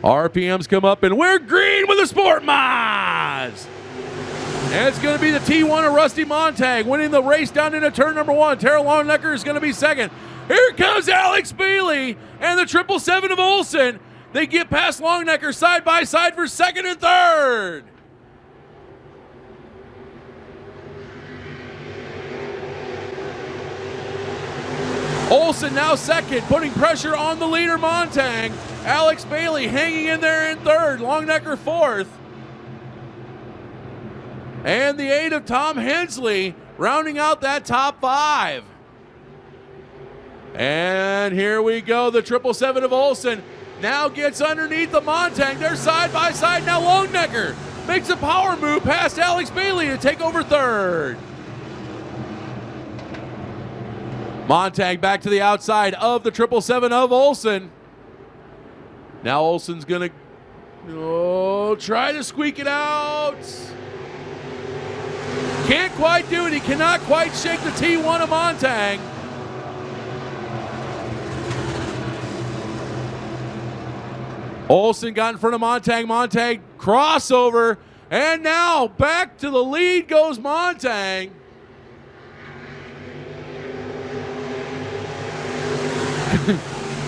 RPMs come up, and we're green with the SportMods. And it's going to be the T1 of Rusty Montag winning the race down into turn number 1. Tara Longnecker is going to be second. Here comes Alex Bailey and the 777 of Olsen. They get past Longnecker side by side for second and third. Olsen now second, putting pressure on the leader Montag. Alex Bailey hanging in there in third. Longnecker fourth. And the 8 of Tom Hensley rounding out that top 5. And here we go. The 777 of Olsen now gets underneath the Montag. They're side by side. Now Longnecker makes a power move past Alex Bailey to take over third. Montag back to the outside of the 777 of Olsen. Now Olsen's going to try to squeak it out. Can't quite do it. He cannot quite shake the T1 of Montag. Olsen got in front of Montag. Montag crossover. And now back to the lead goes Montag.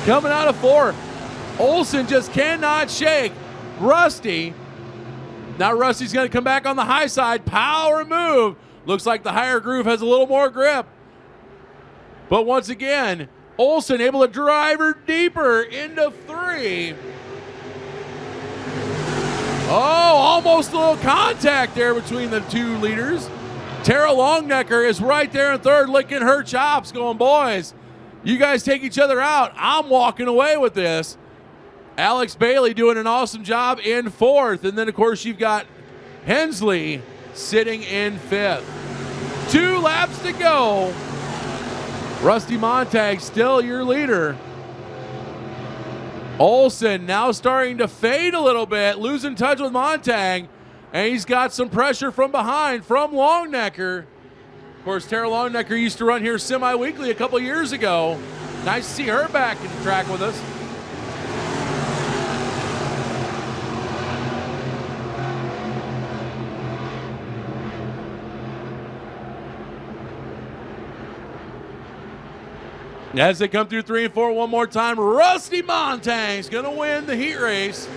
Coming out of 4. Olsen just cannot shake Rusty. Now Rusty's going to come back on the high side. Power move. Looks like the higher groove has a little more grip. But once again, Olsen able to drive her deeper into 3. Oh, almost a little contact there between the two leaders. Tara Longnecker is right there in third, licking her chops, going, boys, you guys take each other out. I'm walking away with this. Alex Bailey doing an awesome job in fourth. And then, of course, you've got Hensley sitting in 5th. 2 laps to go. Rusty Montag still your leader. Olsen now starting to fade a little bit, losing touch with Montag. And he's got some pressure from behind from Longnecker. Of course, Tara Longnecker used to run here semi-weekly a couple years ago. Nice to see her back in the track with us. As they come through 3 and 4 one more time, Rusty Montag's going to win the heat race.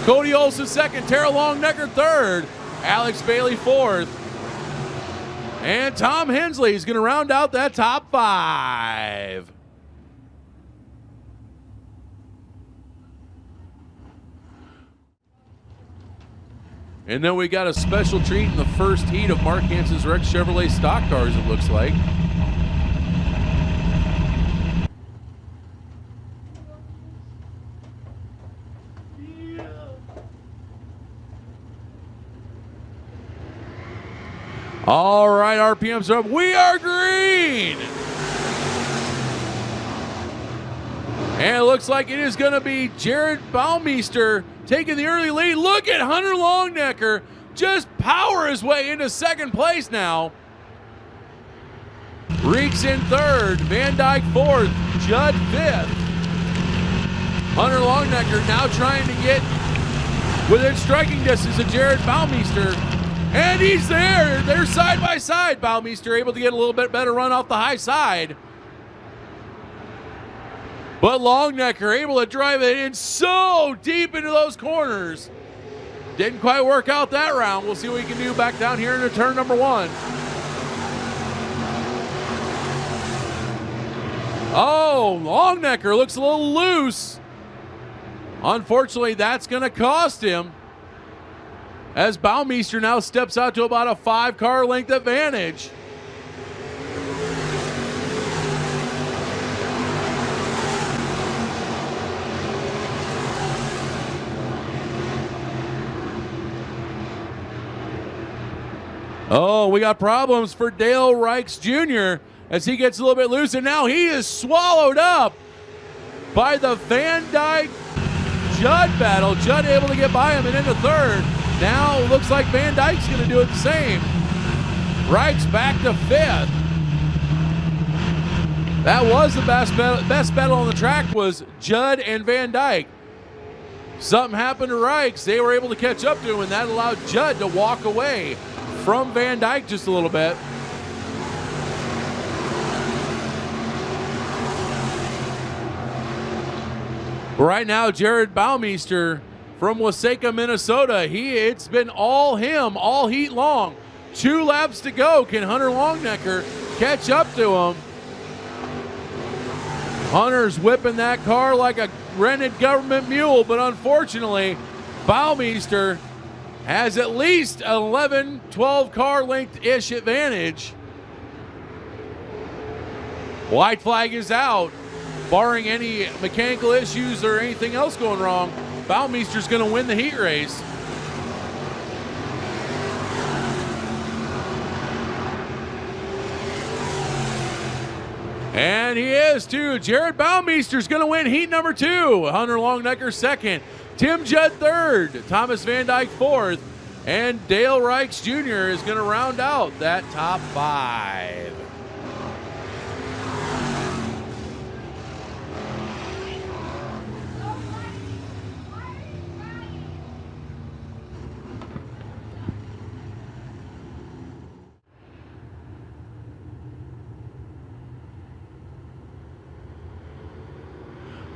Cody Olsen second, Tara Longnecker third, Alex Bailey fourth. And Tom Hensley is going to round out that top 5. And then we got a special treat in the first heat of Mark Hansen's Rex Chevrolet stock cars, it looks like. All right, RPMs are up. We are green. And it looks like it is going to be Jared Baumeister taking the early lead. Look at Hunter Longnecker just power his way into second place now. Reeks in third, Van Dyke fourth, Judd fifth. Hunter Longnecker now trying to get within striking distance of Jared Baumeister. And he's there. They're side by side. Baumeister able to get a little bit better run off the high side. But Longnecker able to drive it in so deep into those corners. Didn't quite work out that round. We'll see what he can do back down here into turn number 1. Oh, Longnecker looks a little loose. Unfortunately, that's going to cost him, as Baumeister now steps out to about a 5-car length advantage. Oh, we got problems for Dale Reichs Jr. as he gets a little bit loose, and now he is swallowed up by the Van Dyke Judd battle. Judd able to get by him and into third. Now it looks like Van Dyke's going to do it the same. Reichs back to 5th. That was the best battle on the track, was Judd and Van Dyke. something happened to Reichs. They were able to catch up to him, and that allowed Judd to walk away from Van Dyke just a little bit. Right now, Jared Baumeister from Waseca, Minnesota. It's been all him all heat long. 2 laps to go. Can Hunter Longnecker catch up to him? Hunter's whipping that car like a rented government mule, but unfortunately, Baumeister has at least 11, 12 car length-ish advantage. White flag is out. Barring any mechanical issues or anything else going wrong, Baumeister's going to win the heat race. And he is too. Jared Baumeister's going to win heat number 2. Hunter Longnecker second. Tim Judd third. Thomas Van Dyke fourth. And Dale Reichs Jr. is going to round out that top 5.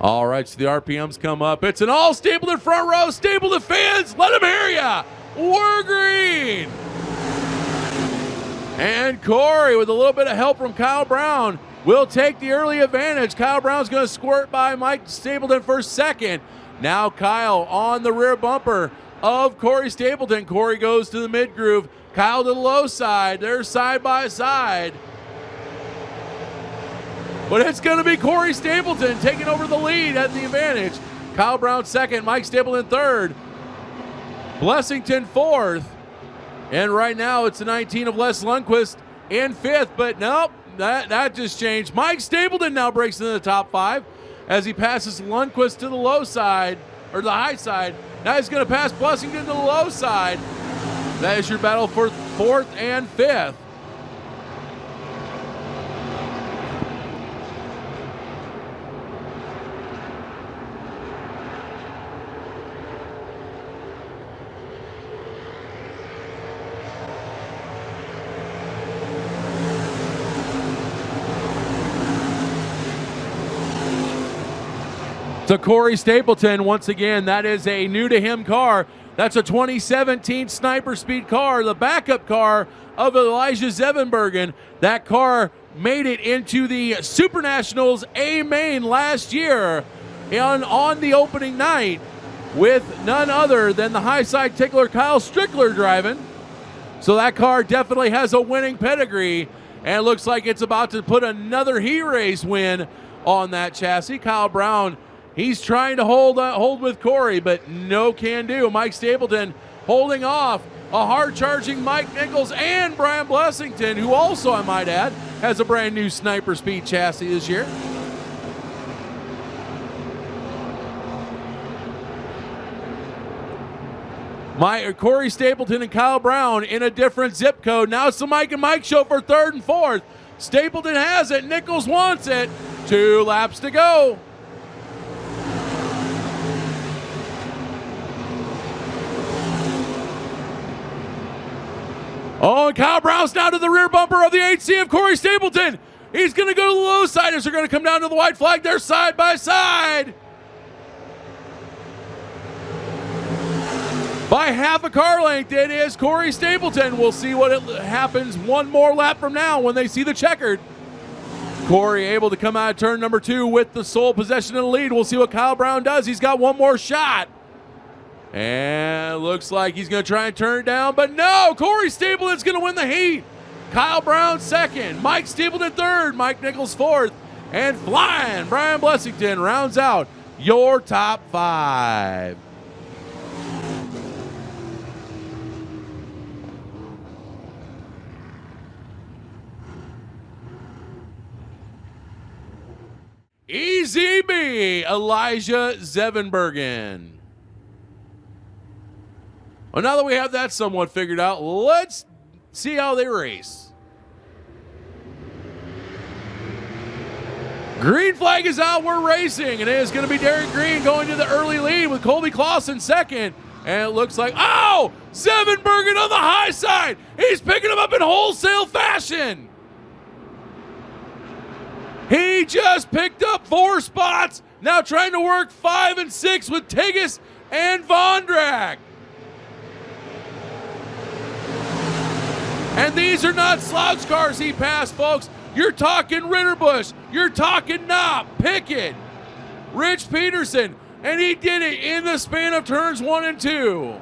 All right, so the RPMs come up. It's an all Stapleton front row. Stapleton fans, let them hear ya. We're green. And Corey, with a little bit of help from Kyle Brown, will take the early advantage. Kyle Brown's going to squirt by Mike Stapleton for second. Now Kyle on the rear bumper of Corey Stapleton. Corey goes to the mid groove. Kyle to the low side. They're side by side. But it's going to be Corey Stapleton taking over the lead at the advantage. Kyle Brown second, Mike Stapleton third, Blessington fourth. And right now it's the 19 of Les Lundquist in fifth, but nope, that just changed. Mike Stapleton now breaks into the top 5 as he passes Lundquist to the low side, or the high side. Now he's going to pass Blessington to the low side. That is your battle for 4th and 5th. To Corey Stapleton, once again, that is a new to him car. That's a 2017 Sniper Speed car, the backup car of Elijah Zevenbergen. That car made it into the Super Nationals A main last year on the opening night with none other than the high side tickler Kyle Strickler driving. So that car definitely has a winning pedigree, and it looks like it's about to put another heat race win on that chassis. Kyle Brown, he's trying to hold with Corey, but no can do. Mike Stapleton holding off a hard-charging Mike Nichols and Brian Blessington, who also, I might add, has a brand new Sniper Speed chassis this year. Corey Stapleton and Kyle Brown in a different zip code. Now it's the Mike and Mike show for 3rd and 4th. Stapleton has it. Nichols wants it. 2 laps to go. Oh, and Kyle Brown's now to the rear bumper of the 8C of Corey Stapleton. He's going to go to the low side as they're going to come down to the white flag. They're side by side. By half a car length, it is Corey Stapleton. We'll see what happens one more lap from now when they see the checkered. Corey able to come out of turn number 2 with the sole possession of the lead. We'll see what Kyle Brown does. He's got one more shot. And looks like he's going to try and turn it down, but no, Corey Stapleton's going to win the heat. Kyle Brown second, Mike Stapleton third, Mike Nichols fourth, and flying Brian Blessington rounds out your top 5. Easy B, Elijah Zevenbergen. Well, now that we have that somewhat figured out, let's see how they race. Green flag is out, we're racing, and it is going to be Derek Green going to the early lead with Colby Clausen second. And it looks like, oh, Zevenbergen on the high side. He's picking him up in wholesale fashion. He just picked up 4 spots, now trying to work 5 and 6 with Tigges and Vondrak. And these are not slouch cars he passed, folks. You're talking Ritterbusch, you're talking Knopp, Pickett, Rich Peterson, and he did it in the span of turns 1 and 2.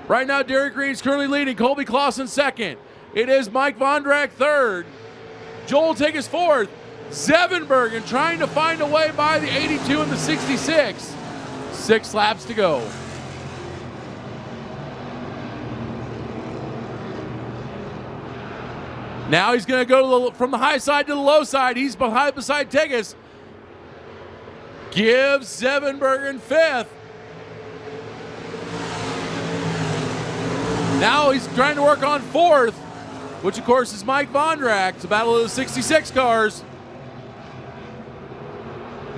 Right now, Derek Green's currently leading, Colby Clausen second. It is Mike Vondrak third, Joel Tigges fourth, Zevenbergen trying to find a way by the 82 and the 66. 6 laps to go. Now he's going to go from the high side to the low side. He's beside Tigges. Gives Zevenbergen 5th. Now he's trying to work on 4th, which of course is Mike Vondrak. It's a battle of the 66 cars.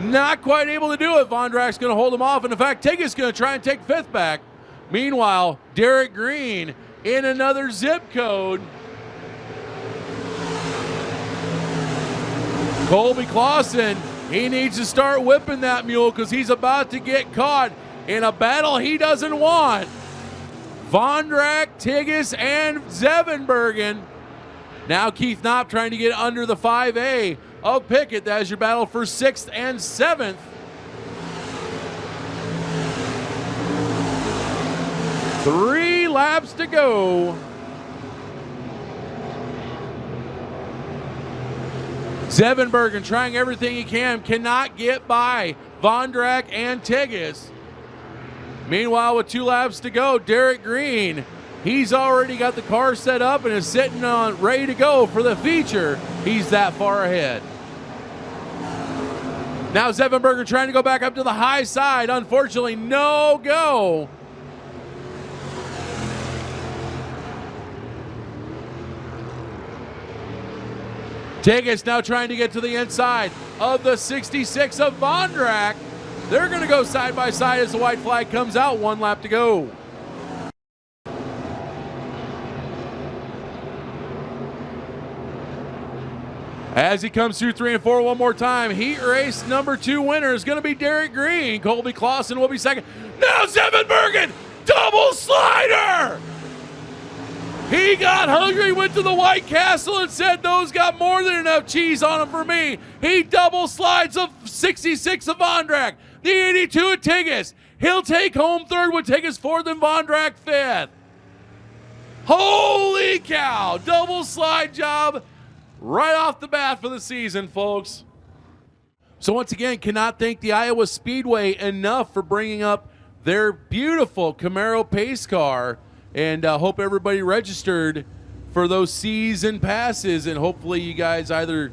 Not quite able to do it. Vondrak's going to hold him off. And in fact, Tigges is going to try and take 5th back. Meanwhile, Derek Green in another zip code. Colby Clausen, he needs to start whipping that mule because he's about to get caught in a battle he doesn't want. Vondrak, Tigges, and Zevenbergen. Now Keith Knopp trying to get under the 5A of Pickett. That is your battle for 6th and 7th. Three laps to go. Zevenbergen trying everything he can, cannot get by Vondrak and Tigges. Meanwhile, with 2 laps to go, Derek Green, he's already got the car set up and is sitting on ready to go for the feature. He's that far ahead. Now Zevenbergen trying to go back up to the high side. Unfortunately, no go. Tigges now trying to get to the inside of the 66 of Vondrak. They're going to go side by side as the white flag comes out. 1 lap to go. As he comes through 3 and 4 one more time, heat race number 2 winner is going to be Derek Green. Colby Clausen will be second. Now Zevenbergen, double slider! He got hungry, went to the White Castle and said, those got more than enough cheese on them for me. He double slides of 66 of Vondrak, the 82 of Tigges. He'll take home 3rd with Tigges 4th and Vondrak 5th. Holy cow, double slide job right off the bat for the season, folks. So once again, cannot thank the Iowa Speedway enough for bringing up their beautiful Camaro pace car. And hope everybody registered for those season passes, and hopefully you guys either,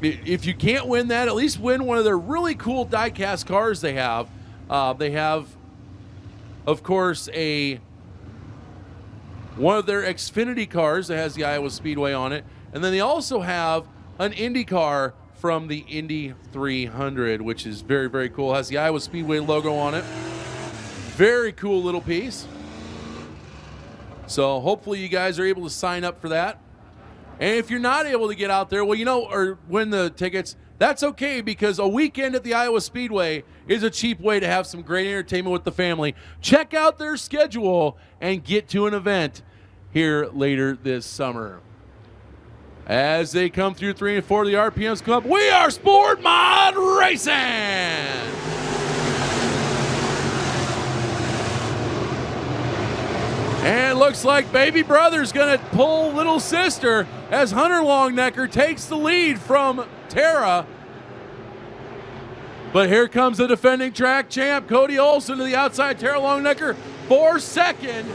if you can't win that, at least win one of their really cool die-cast cars they have. They have, of course, one of their Xfinity cars that has the Iowa Speedway on it, and then they also have an Indy car from the Indy 300, which is very, very cool. It has the Iowa Speedway logo on it. Very cool little piece. So hopefully you guys are able to sign up for that. And if you're not able to get out there, well, or win the tickets, that's okay, because a weekend at the Iowa Speedway is a cheap way to have some great entertainment with the family. Check out their schedule and get to an event here later this summer. As they come through 3 and 4, the RPMs come up. We are SportMod Racing! And it looks like baby brother's going to pull little sister as Hunter Longnecker takes the lead from Tara. But here comes the defending track champ, Cody Olson, to the outside. Tara Longnecker for second.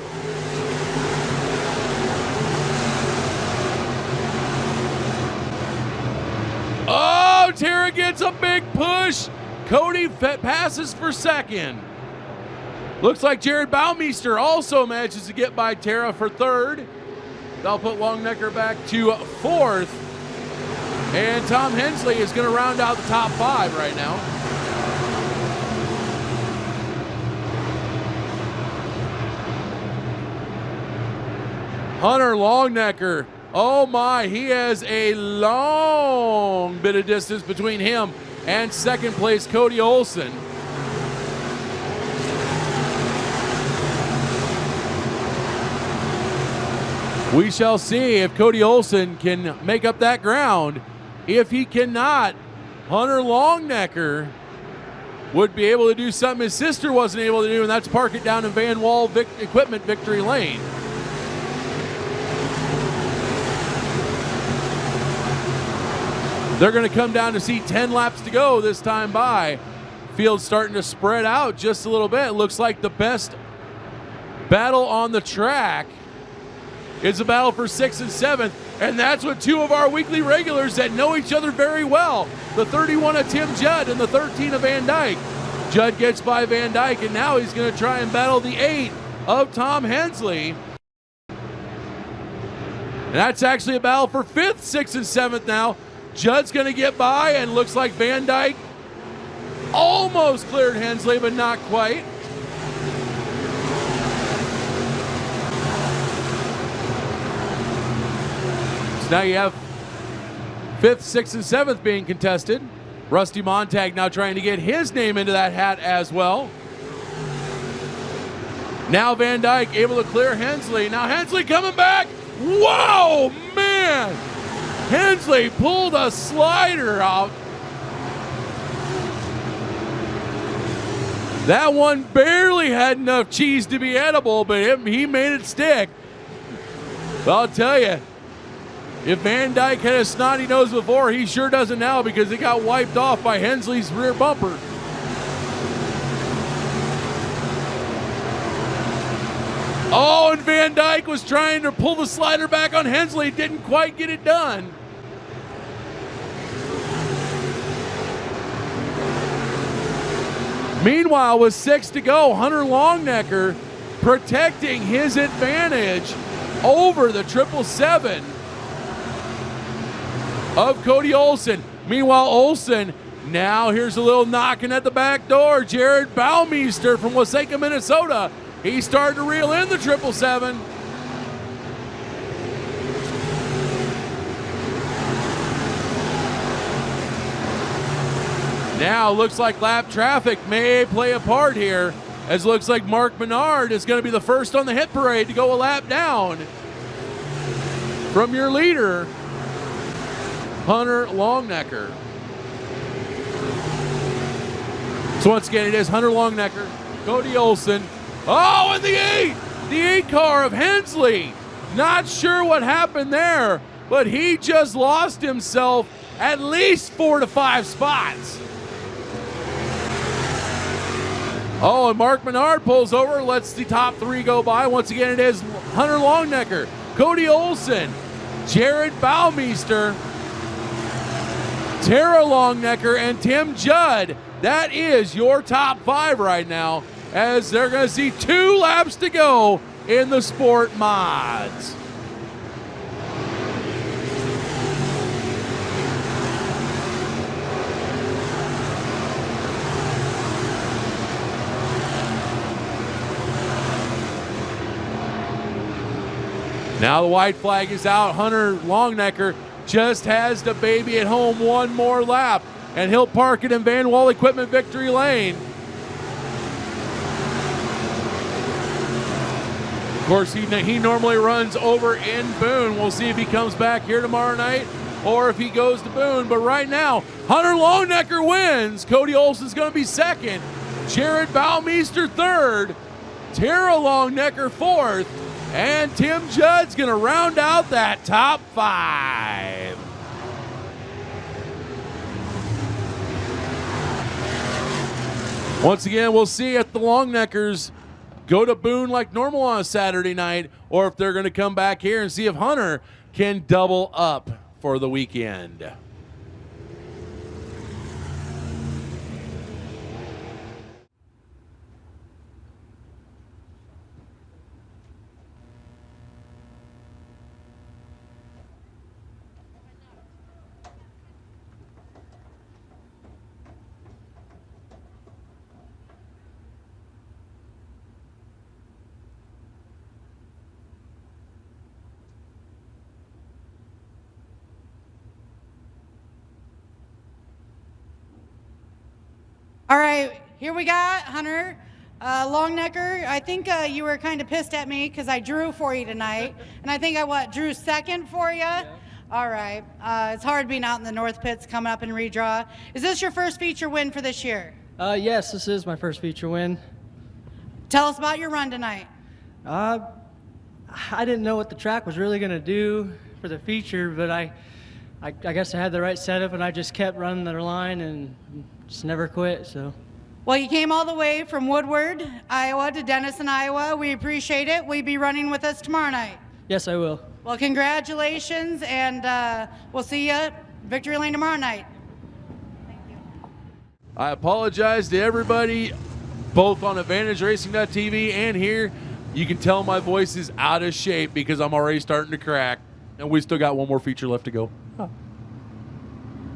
Oh, Tara gets a big push. Cody passes for second. Looks like Jared Baumeister also manages to get by Tara for third. They'll put Longnecker back to fourth. And Tom Hensley is going to round out the top 5 right now. Hunter Longnecker, oh my, he has a long bit of distance between him and second place Cody Olson. We shall see if Cody Olson can make up that ground. If he cannot, Hunter Longnecker would be able to do something his sister wasn't able to do, and that's park it down in Van Wall Equipment Victory Lane. They're going to come down to see 10 laps to go this time by. Field's starting to spread out just a little bit. It looks like the best battle on the track is a battle for 6th and 7th, and that's with 2 of our weekly regulars that know each other very well. The 31 of Tim Judd and the 13 of Van Dyke. Judd gets by Van Dyke, and now he's going to try and battle the 8 of Tom Hensley. And that's actually a battle for 5th, 6th, and 7th now. Judd's going to get by, and looks like Van Dyke almost cleared Hensley, but not quite. So now you have 5th, 6th, and 7th being contested. Rusty Montag now trying to get his name into that hat as well. Now Van Dyke able to clear Hensley. Now Hensley coming back. Whoa, man! Hensley pulled a slider out. That one barely had enough cheese to be edible, but he made it stick. Well, I'll tell you, if Van Dyke had a snotty nose before, he sure doesn't now, because it got wiped off by Hensley's rear bumper. Oh, and Van Dyke was trying to pull the slider back on Hensley, didn't quite get it done. Meanwhile, with 6 to go, Hunter Longnecker protecting his advantage over the 777 of Cody Olson. Meanwhile, Olson, now here's a little knocking at the back door. Jared Baumeister from Waseca, Minnesota. He's starting to reel in the 777. Now looks like lap traffic may play a part here, as it looks like Mark Menard is going to be the first on the hit parade to go a lap down from your leader, Hunter Longnecker. So once again, it is Hunter Longnecker, Cody Olson. Oh, and the 8 car of Hensley. Not sure what happened there, but he just lost himself at least 4 to 5 spots. Oh, and Mark Menard pulls over, lets the top 3 go by. Once again, it is Hunter Longnecker, Cody Olson, Jared Baumeister, Tara Longnecker, and Tim Judd. That is your top 5 right now, as they're going to see 2 laps to go in the Sport Mods. Now the white flag is out. Hunter Longnecker just has the baby at home 1 more lap, and he'll park it in Van Wall Equipment Victory Lane. Of course, he normally runs over in Boone. We'll see if he comes back here tomorrow night or if he goes to Boone. But right now, Hunter Longnecker wins. Cody Olson's going to be 2nd. Jared Baumeister 3rd. Tara Longnecker 4th. And Tim Judd's going to round out that top 5. Once again, we'll see if the Longneckers go to Boone like normal on a Saturday night, or if they're going to come back here and see if Hunter can double up for the weekend. All right, here we got Hunter Longnecker. I think you were kind of pissed at me because I drew for you tonight, and I think I drew second for you. Yeah. All right, it's hard being out in the North Pits, coming up and redraw. Is this your first feature win for this year? Yes, this is my first feature win. Tell us about your run tonight. I didn't know what the track was really going to do for the feature, but I guess I had the right setup, and I just kept running the line and just never quit. So. Well, you came all the way from Woodward, Iowa to Denison, Iowa. We appreciate it. Will you be running with us tomorrow night? Yes, I will. Well, congratulations, and we'll see you at Victory Lane tomorrow night. Thank you. I apologize to everybody, both on AdvantageRacing.tv and here. You can tell my voice is out of shape because I'm already starting to crack, and we still got one more feature left to go.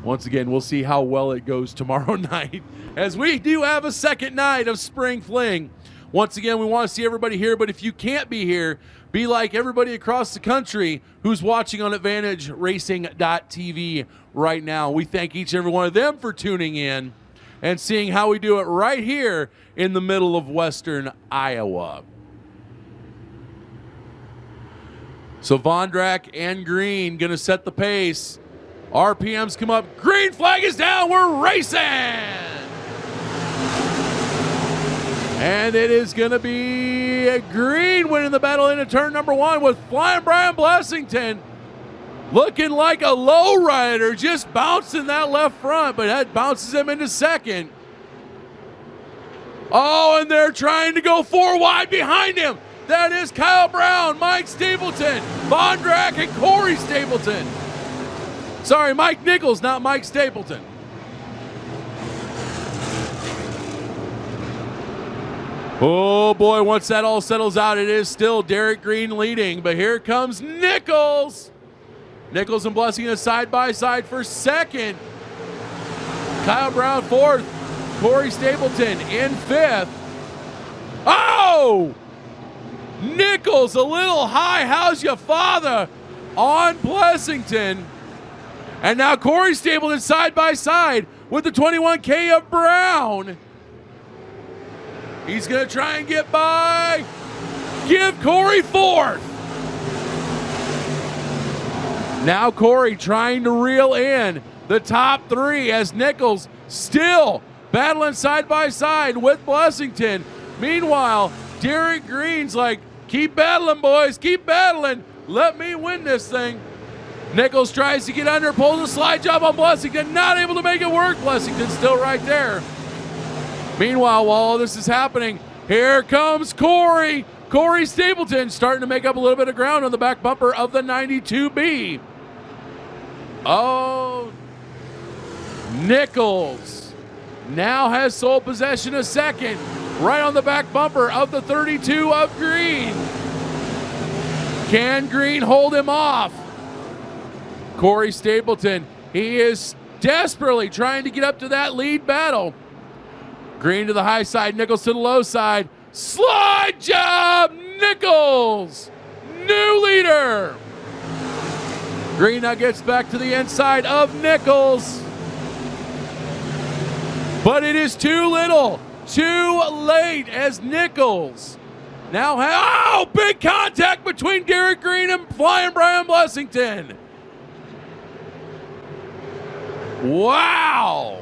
Once again, we'll see how well it goes tomorrow night, as we do have a second night of Spring Fling. Once again, we want to see everybody here, but if you can't be here, be like everybody across the country who's watching on AdvantageRacing.tv right now. We thank each and every one of them for tuning in and seeing how we do it right here in the middle of Western Iowa. So Vondrak and Green going to set the pace. RPMs come up. Green flag is down. We're racing. And it is going to be a Green winning the battle into turn number one with Flying Brian Blessington looking like a low rider, just bouncing that left front, but that bounces him into second. Oh, and they're trying to go four wide behind him. That is Kyle Brown, Mike Stapleton, Vondrak, and Corey Stapleton. Sorry, Mike Nichols, not Mike Stapleton. Oh boy, once that all settles out, it is still Derek Green leading, but here comes Nichols. Nichols and Blessington side by side for second. Kyle Brown fourth. Corey Stapleton in fifth. Oh! Nichols a little high. How's your father on Blessington? And now Corey Stapleton side by side with the 21K of Brown. He's going to try and get by. Give Corey fourth. Now Corey trying to reel in the top three as Nichols still battling side by side with Blessington. Meanwhile, Derek Green's like, keep battling, boys, keep battling. Let me win this thing. Nichols tries to get under, pulls a slide job on Blessington, not able to make it work. Blessington's still right there. Meanwhile, while all this is happening, here comes Corey. Corey Stapleton starting to make up a little bit of ground on the back bumper of the 92B. Oh, Nichols now has sole possession of second, right on the back bumper of the 32 of Green. Can Green hold him off? Corey Stapleton, he is desperately trying to get up to that lead battle. Green to the high side, Nichols to the low side. Slide job, Nichols, new leader. Green now gets back to the inside of Nichols. But it is too little, too late as Nichols now has, big contact between Derek Green and Flying Brian Blessington. Wow.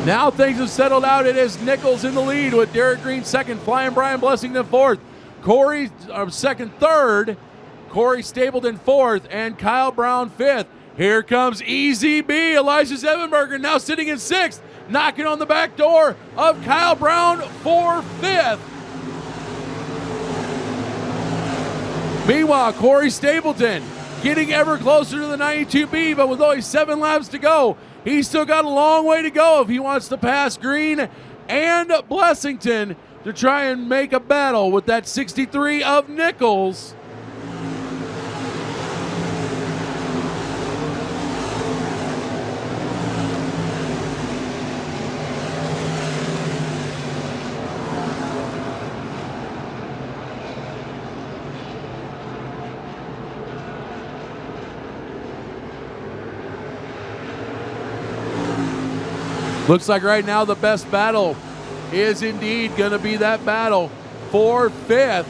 Now things have settled out. It is Nichols in the lead with Derek Green second, Flying Brian Blessington fourth, Corey second, third, Corey Stapleton fourth, and Kyle Brown fifth. Here comes Easy B, Elijah Zevenberger now sitting in sixth, knocking on the back door of Kyle Brown for fifth. Meanwhile, Corey Stapleton getting ever closer to the 92B, but with only 7 laps to go, he's still got a long way to go if he wants to pass Green and Blessington to try and make a battle with that 63 of Nichols. Looks like right now the best battle is indeed going to be that battle for 5th.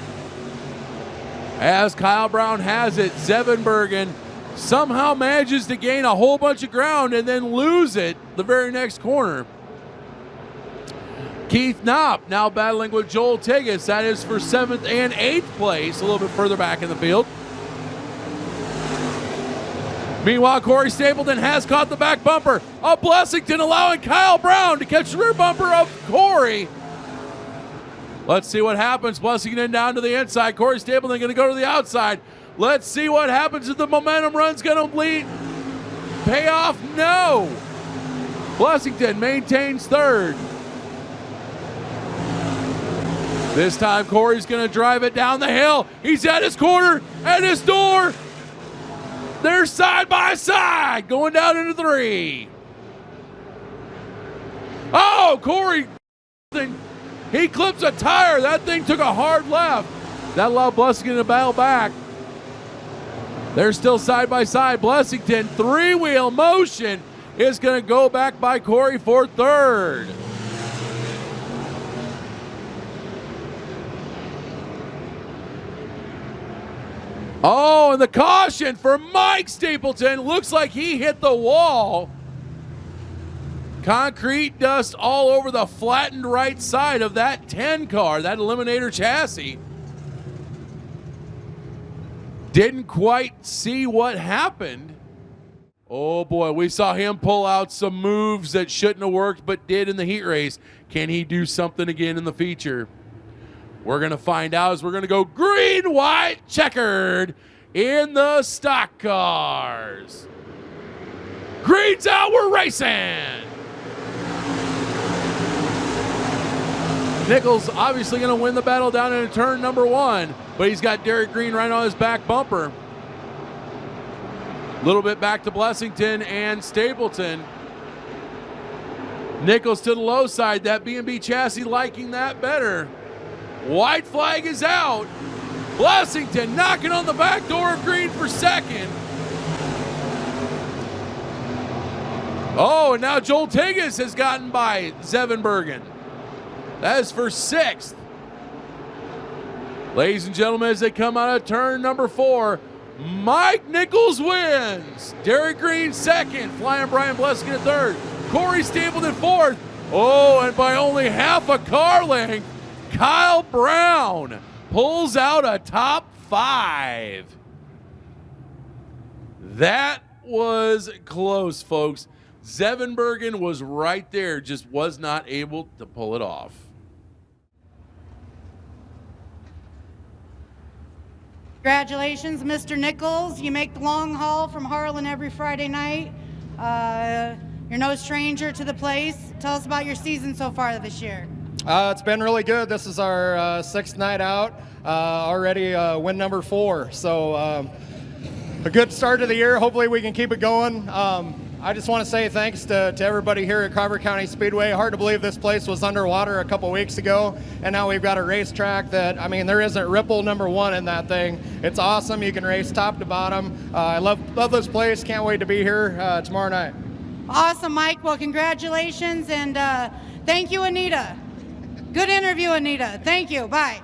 As Kyle Brown has it, Zevenbergen somehow manages to gain a whole bunch of ground and then lose it the very next corner. Keith Knopp now battling with Joel Tigas. That is for 7th and 8th place, a little bit further back in the field. Meanwhile, Corey Stapleton has caught the back bumper of Blessington, allowing Kyle Brown to catch the rear bumper of Corey. Let's see what happens. Blessington down to the inside. Corey Stapleton going to go to the outside. Let's see what happens if the momentum run's going to lead. Pay off? No. Blessington maintains 3rd. This time Corey's going to drive it down the hill. He's at his corner, at his door. They're side by side, going down into 3. Oh, Corey, he clips a tire. That thing took a hard left. That allowed Blessington to battle back. They're still side by side. Blessington, 3-wheel motion, is going to go back by Corey for 3rd. Oh, and the caution for Mike Stapleton. Looks like he hit the wall. Concrete dust all over the flattened right side of that 10 car, that Eliminator chassis. Didn't quite see what happened. Oh boy, we saw him pull out some moves that shouldn't have worked but did in the heat race. Can he do something again in the feature? We're going to find out as we're going to go green, white, checkered in the stock cars. Green's out, we're racing. Nichols obviously going to win the battle down in turn number 1, but he's got Derek Green right on his back bumper. A little bit back to Blessington and Stapleton. Nichols to the low side, that B&B chassis liking that better. White flag is out. Blessington knocking on the back door of Green for 2nd. Oh, and now Joel Tigas has gotten by Zevenbergen. That is for 6th. Ladies and gentlemen, as they come out of turn number 4, Mike Nichols wins. Derek Green 2nd, flying Brian Blessington 3rd. Corey Stapleton 4th. Oh, and by only half a car length, Kyle Brown pulls out a top 5. That was close, folks. Zevenbergen was right there, just was not able to pull it off. Congratulations, Mr. Nichols. You make the long haul from Harlan every Friday night. You're no stranger to the place. Tell us about your season so far this year. It's been really good. This is our 6th night out, already win number 4. So a good start to the year. Hopefully we can keep it going. I just want to say thanks to everybody here at Crawford County Speedway. Hard to believe this place was underwater a couple weeks ago, and now we've got a racetrack that, I mean, there isn't ripple number 1 in that thing. It's awesome. You can race top to bottom. I love this place. Can't wait to be here tomorrow night. Awesome, Mike. Well, congratulations, and thank you, Anita. Good interview, Anita. Thank you. Bye.